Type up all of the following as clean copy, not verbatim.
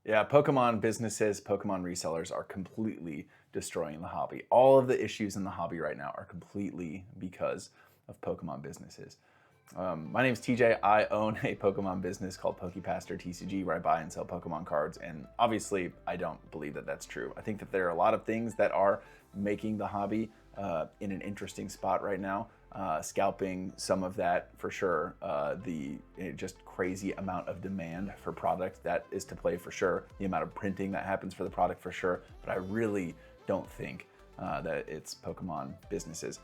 Yeah, Pokemon businesses, Pokemon resellers are completely destroying the hobby. All of the issues in the hobby right now are completely because of Pokemon businesses. My name is TJ. I own a Pokemon business called PokePaster TCG where I buy and sell Pokemon cards. And obviously, I don't believe that that's true. I think that there are a lot of things that are making the hobby in an interesting spot right now. Scalping, some of that for sure. The just crazy amount of demand for product that is to play for sure. The amount of printing that happens for the product for sure. But I really don't think that it's Pokemon businesses.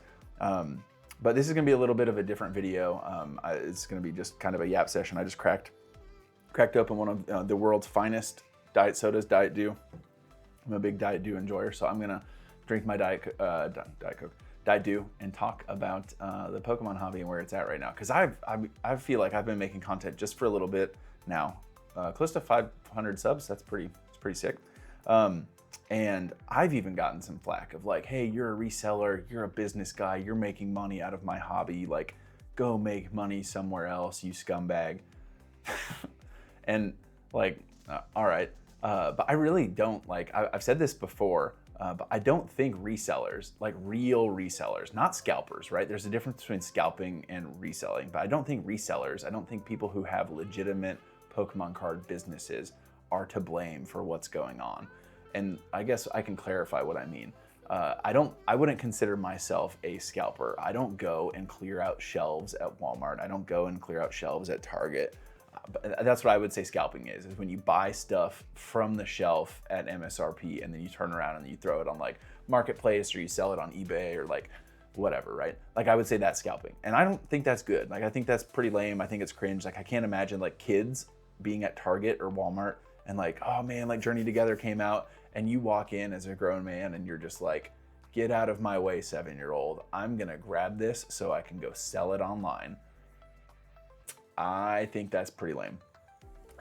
But this is going to be a little bit of a different video. It's going to be just kind of a yap session. I just cracked open one of the world's finest diet sodas, Diet Dew. I'm a big Diet Dew enjoyer, so I'm going to drink my Diet Coke, Diet Dew, and talk about the Pokemon hobby and where it's at right now. Because I feel like I've been making content just for a little bit now, close to 500 subs. It's pretty sick. And I've even gotten some flack of like, hey, you're a reseller, you're a business guy, you're making money out of my hobby, like go make money somewhere else, you scumbag. And like, all right. But I really don't like, I've said this before, but I don't think resellers, like real resellers, not scalpers, right? There's a difference between scalping and reselling, but I don't think resellers, I don't think people who have legitimate Pokemon card businesses are to blame for what's going on. And I guess I can clarify what I mean. I wouldn't consider myself a scalper. I don't go and clear out shelves at Walmart. I don't go and clear out shelves at Target. But that's what I would say scalping is when you buy stuff from the shelf at MSRP and then you turn around and you throw it on like Marketplace or you sell it on eBay or like whatever, right? Like I would say that's scalping. And I don't think that's good. Like I think that's pretty lame. I think it's cringe. Like I can't imagine like kids being at Target or Walmart and like, oh man, like Journey Together came out and you walk in as a grown man and you're just like, get out of my way, 7-year-old. I'm gonna grab this so I can go sell it online. I think that's pretty lame.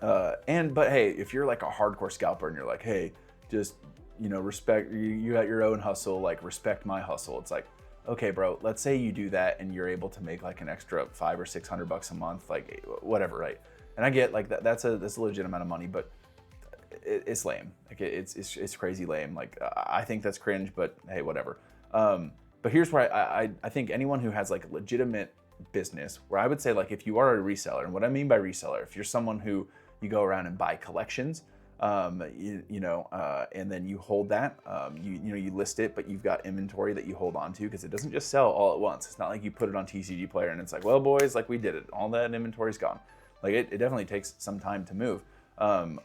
But hey, if you're like a hardcore scalper and you're like, hey, just, respect, you got your own hustle, like respect my hustle. It's like, okay, bro, let's say you do that and you're able to make like an extra $500 or $600 a month, like whatever, right? And I get like that's a legit amount of money, but it's lame. Like it's crazy lame. Like I think that's cringe, but hey, whatever. But here's where I think anyone who has like a legitimate business, where I would say like if you are a reseller, and what I mean by reseller, if you're someone who you go around and buy collections, and then you hold that, you list it, but you've got inventory that you hold on to because it doesn't just sell all at once. It's not like you put it on TCG Player and it's like, well, boys, like we did it. All that inventory's gone. Like it definitely takes some time to move.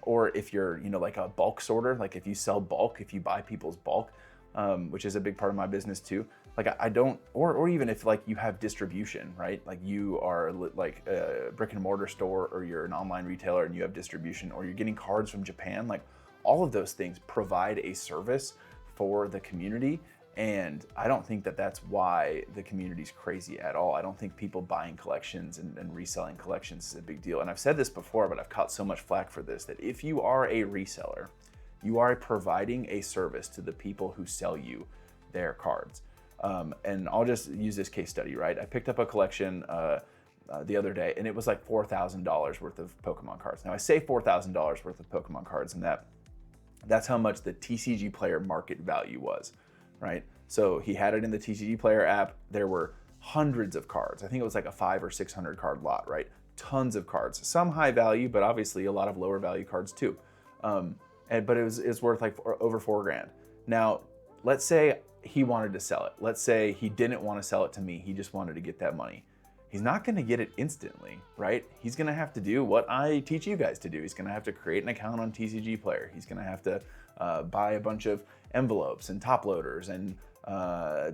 Or if you're, like a bulk sorter, like if you sell bulk, if you buy people's bulk, which is a big part of my business too. Like I don't, or even if like you have distribution, right? Like you are like a brick and mortar store or you're an online retailer and you have distribution or you're getting cards from Japan, like all of those things provide a service for the community. And I don't think that that's why the community's crazy at all. I don't think people buying collections and reselling collections is a big deal. And I've said this before, but I've caught so much flack for this, that if you are a reseller, you are providing a service to the people who sell you their cards. And I'll just use this case study, right? I picked up a collection the other day and it was like $4,000 worth of Pokemon cards. Now I say $4,000 worth of Pokemon cards and that's how much the TCG Player market value was. Right? So he had it in the TCG Player app. There were hundreds of cards. I think it was like a 500 or 600 card lot, right? Tons of cards, some high value, but obviously a lot of lower value cards too. But it was worth like over $4,000. Now, let's say he wanted to sell it. Let's say he didn't want to sell it to me. He just wanted to get that money. He's not going to get it instantly, right? He's going to have to do what I teach you guys to do. He's going to have to create an account on TCG Player. He's going to have to buy a bunch of envelopes and top loaders and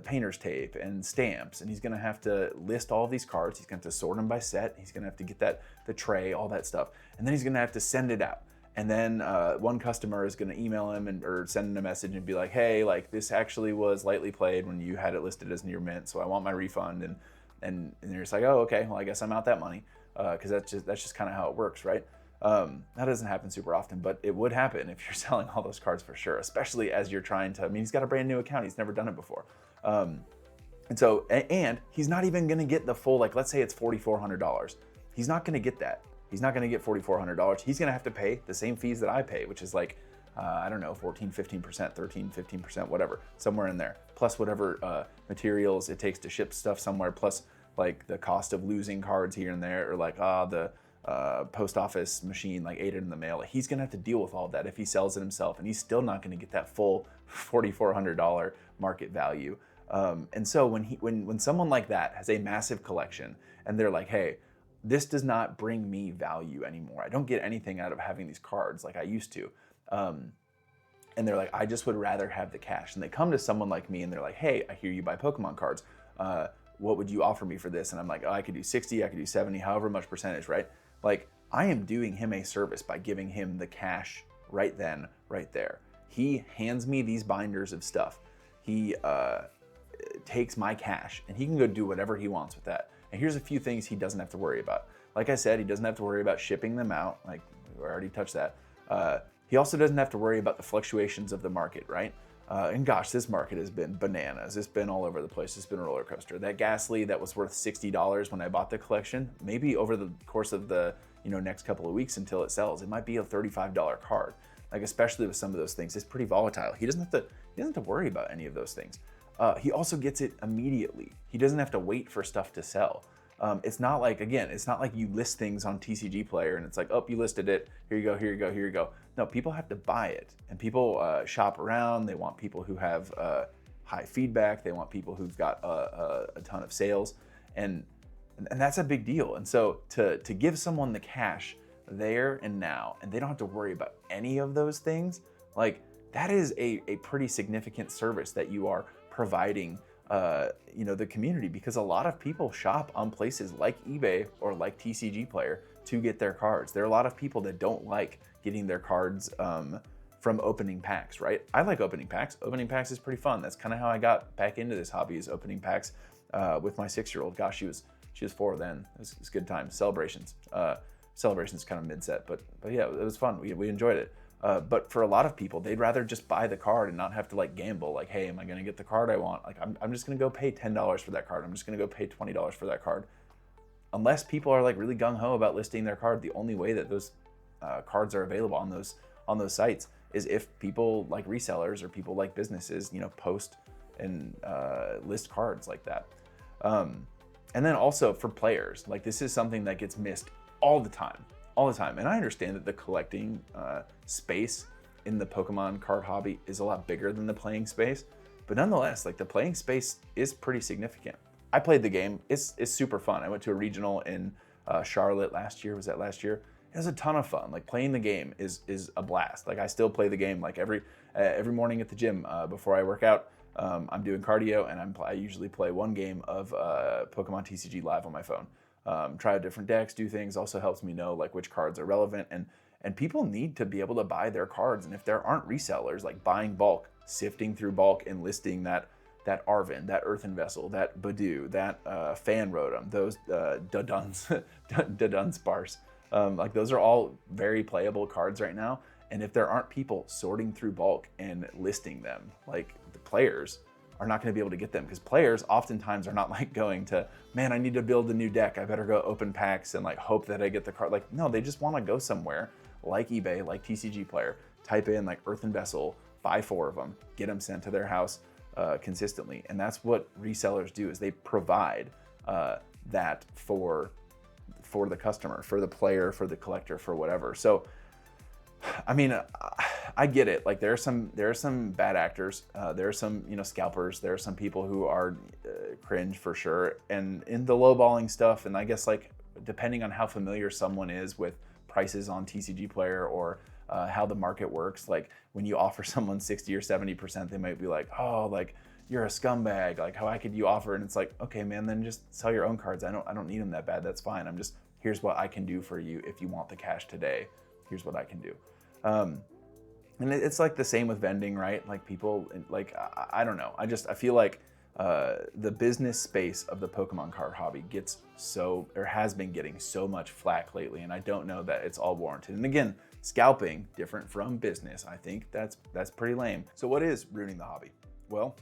painter's tape and stamps. And he's going to have to list all of these cards. He's going to have to sort them by set. He's going to have to get the tray, all that stuff. And then he's going to have to send it out. And then one customer is going to email him or send him a message and be like, hey, like this actually was lightly played when you had it listed as near mint, so I want my refund. And you're just like, oh, okay, well, I guess I'm out that money, because that's just kind of how it works, right? That doesn't happen super often, but it would happen if you're selling all those cards for sure, especially as you're trying to, he's got a brand new account. He's never done it before. And he's not even going to get the full, like, let's say it's $4,400. He's not going to get that. He's not gonna get $4,400. He's gonna have to pay the same fees that I pay, which is like, I don't know, 14, 15%, 13, 15%, whatever, somewhere in there. Plus whatever materials it takes to ship stuff somewhere, plus like the cost of losing cards here and there, or like the post office machine like ate it in the mail. He's gonna have to deal with all that if he sells it himself, and he's still not gonna get that full $4,400 market value. And so when someone like that has a massive collection and they're like, hey, this does not bring me value anymore. I don't get anything out of having these cards like I used to. And they're like, I just would rather have the cash. And they come to someone like me and they're like, hey, I hear you buy Pokemon cards. What would you offer me for this? And I'm like, oh, I could do 60, I could do 70, however much percentage, right? Like, I am doing him a service by giving him the cash right then, right there. He hands me these binders of stuff. He takes my cash and he can go do whatever he wants with that. And here's a few things he doesn't have to worry about. Like I said, he doesn't have to worry about shipping them out. Like, we already touched that. He also doesn't have to worry about the fluctuations of the market, right? And gosh, this market has been bananas. It's been all over the place. It's been a roller coaster. That Ghastly that was worth $60 when I bought the collection, maybe over the course of the next couple of weeks until it sells, it might be a $35 card. Like, especially with some of those things, it's pretty volatile. He doesn't have to worry about any of those things. He also gets it immediately. He doesn't have to wait for stuff to sell. It's not like you list things on TCG Player and it's like, oh, you listed it, here you go, here you go, here you go. No, people have to buy it, and people shop around. They want people who have high feedback. They want people who've got a ton of sales, and that's a big deal. And so to give someone the cash there and now, and they don't have to worry about any of those things, like, that is a pretty significant service that you are providing the community, because a lot of people shop on places like eBay or like TCG Player to get their cards. There are a lot of people that don't like getting their cards from opening packs, right? I like opening packs. Opening packs is pretty fun. That's kind of how I got back into this hobby, is opening packs with my 6-year-old. Gosh, she was 4 then. It was good times. Celebrations kind of mid-set, but yeah, it was fun. We enjoyed it. But for a lot of people, they'd rather just buy the card and not have to like gamble. Like, hey, am I going to get the card I want? Like, I'm just going to go pay $10 for that card. I'm just going to go pay $20 for that card. Unless people are like really gung-ho about listing their card, the only way that those cards are available on those sites is if people like resellers or people like businesses, post and list cards like that. And then also for players, like, this is something that gets missed all the time. And I understand that the collecting space in the Pokemon card hobby is a lot bigger than the playing space, but nonetheless, like, the playing space is pretty significant. I played the game. It's super fun. I went to a regional in Charlotte last year. Was that last year? It was a ton of fun. Like, playing the game is a blast. Like, I still play the game like every morning at the gym before I work out. I'm doing cardio, and I usually play one game of Pokemon TCG Live on my phone. Try out different decks, do things. Also helps me know like which cards are relevant, and people need to be able to buy their cards. And if there aren't resellers like buying bulk, sifting through bulk and listing that Arven, that Earthen Vessel, that Badoo, that Fan Rotom, those Dudunsparce, like, those are all very playable cards right now. And if there aren't people sorting through bulk and listing them, like, the players are not going to be able to get them, because players oftentimes are not like going to, man, I need to build a new deck, I better go open packs and like hope that I get the card. Like, no, they just want to go somewhere like eBay, like TCG Player, type in like Earthen Vessel, buy 4 of them, get them sent to their house consistently. And that's what resellers do, is they provide that for the customer, for the player, for the collector, for whatever. So I mean, I get it. Like, there are some bad actors. There are some, scalpers. There are some people who are cringe for sure. And in the lowballing stuff, and I guess, like, depending on how familiar someone is with prices on TCG Player or how the market works, like, when you offer someone 60 or 70%, they might be like, oh, like, you're a scumbag. Like, how could you offer? And it's like, okay, man, then just sell your own cards. I don't need them that bad. That's fine. Here's what I can do for you. If you want the cash today, here's what I can do. And it's like the same with vending, right? Like, people, like, I don't know. I feel like the business space of the Pokemon card hobby has been getting so much flack lately, and I don't know that it's all warranted. And again, scalping, different from business. I think that's pretty lame. So what is ruining the hobby? Well,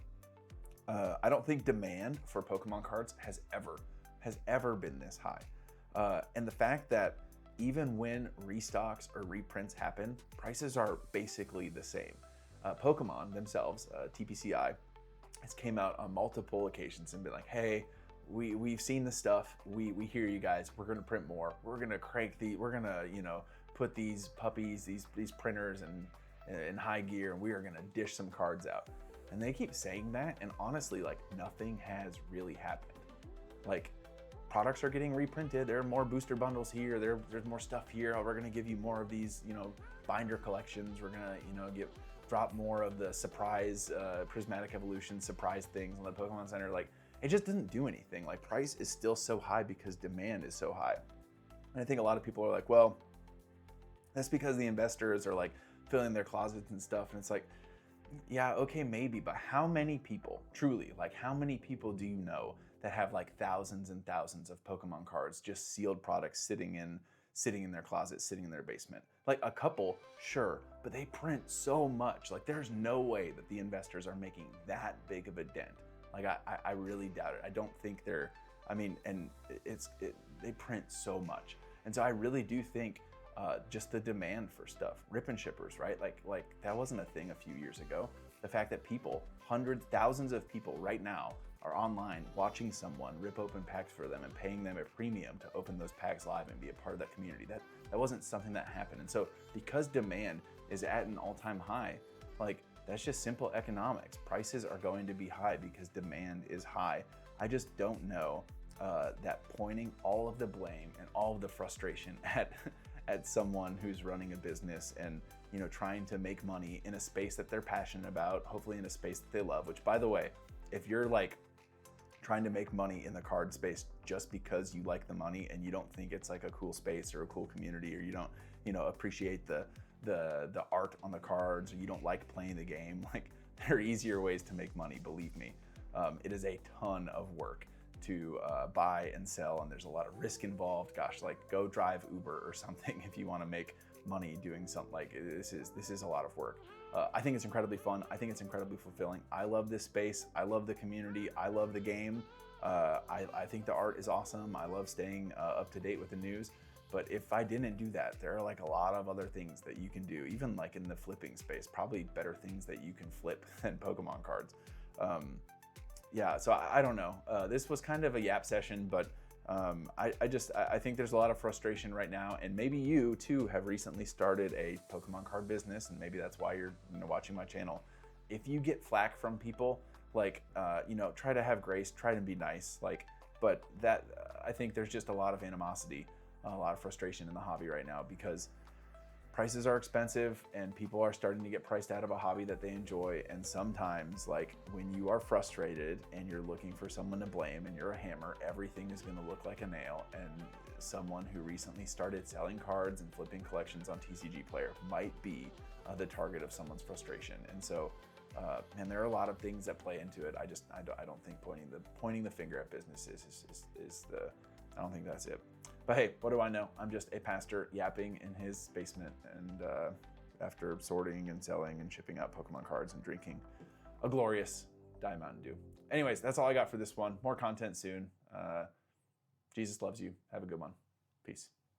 I don't think demand for Pokemon cards has ever been this high. And the fact that even when restocks or reprints happen, prices are basically the same. Pokemon themselves, TPCI, has came out on multiple occasions and been like, hey, we've seen the stuff. We hear you guys. We're gonna print more. We're gonna put these puppies, these printers in high gear, and we are gonna dish some cards out. And they keep saying that, and honestly, like, nothing has really happened. Like, products are getting reprinted. There are more booster bundles here. There's more stuff here. We're gonna give you more of these, binder collections. We're gonna, drop more of the surprise prismatic evolution surprise things on the Pokemon Center. Like, it just doesn't do anything. Like, price is still so high because demand is so high. And I think a lot of people are like, well, that's because the investors are like filling their closets and stuff. And it's like, yeah, okay, maybe, but how many people, truly, like, how many people do you know that have like thousands and thousands of Pokemon cards, just sealed products sitting in their closet, sitting in their basement? Like, a couple, sure, but they print so much. Like, there's no way that the investors are making that big of a dent. Like, I really doubt it. I don't think they print so much. And so I really do think just the demand for stuff, rip and shippers, right? Like that wasn't a thing a few years ago. The fact that people, hundreds, thousands of people right now are online watching someone rip open packs for them and paying them a premium to open those packs live and be a part of that community. That wasn't something that happened. And so because demand is at an all-time high, like, that's just simple economics. Prices are going to be high because demand is high. I just don't know that pointing all of the blame and all of the frustration at someone who's running a business and trying to make money in a space that they're passionate about, hopefully in a space that they love. Which, by the way, if you're like trying to make money in the card space just because you like the money and you don't think it's like a cool space or a cool community, or you don't appreciate the art on the cards, or you don't like playing the game, like, there are easier ways to make money, believe me. It is a ton of work to buy and sell, and there's a lot of risk involved. Gosh, like, go drive Uber or something if you want to make money doing something. Like, this is a lot of work. I think it's incredibly fun. I think it's incredibly fulfilling. I love this space. I love the community. I love the game. I think the art is awesome. I love staying up to date with the news. But if I didn't do that, there are like a lot of other things that you can do, even like in the flipping space, probably better things that you can flip than Pokemon cards. Yeah, so I don't know. This was kind of a yap session, but I think there's a lot of frustration right now, and maybe you too have recently started a Pokemon card business, and maybe that's why you're watching my channel. If you get flack from people, like, try to have grace, try to be nice, like, but that I think there's just a lot of animosity, a lot of frustration in the hobby right now because prices are expensive and people are starting to get priced out of a hobby that they enjoy. And sometimes, like, when you are frustrated and you're looking for someone to blame and you're a hammer, everything is going to look like a nail. And someone who recently started selling cards and flipping collections on TCG Player might be the target of someone's frustration. And so, and there are a lot of things that play into it. I don't think pointing the finger at businesses is I don't think that's it. But hey, what do I know? I'm just a pastor yapping in his basement, and after sorting and selling and shipping out Pokemon cards and drinking a glorious Diet Mountain Dew. Anyways, that's all I got for this one. More content soon. Jesus loves you. Have a good one. Peace.